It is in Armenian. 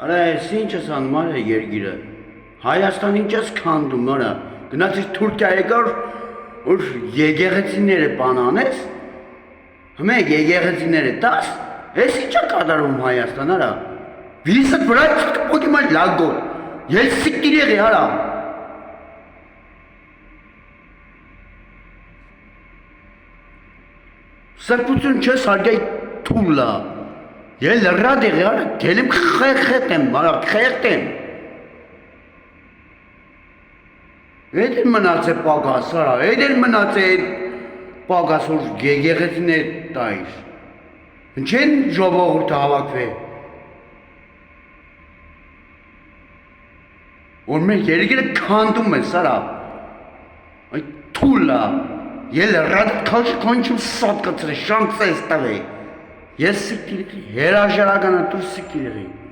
Արա ես ինչ ես անում արա երգիրը, Հայաստան ինչ ես քանդում արա, գնացիր Թուրքիա եկար, որ եկեղեցիները բանանես, հմե եկեղեցիները տաս, ես ինչ է կատարում Հայաստան արա, վիսըտ վրա չկը պոգիման լագոր, ես սիկտիր եղի արա, սրպություն չես հարգայ թուլա, Ես լրատ եղի արա, գելիմ խեղտ եմ, արա, խեղտ եմ։ Էդ են մնաց է պագաս, արա, էդ են մնաց է պագաս, որ եկեղեցին է տայր։ Ինչ են ժողովուրդը հավաքվե։ Որ մեր երգերը քանդում ես, արա, այդ թուլա, ես լրատ քաշ քոնչում սատ կծրի, շանց ես տվե։ Ես սիկտիր եղի, հերաժարականը դու սիկտիր եղի։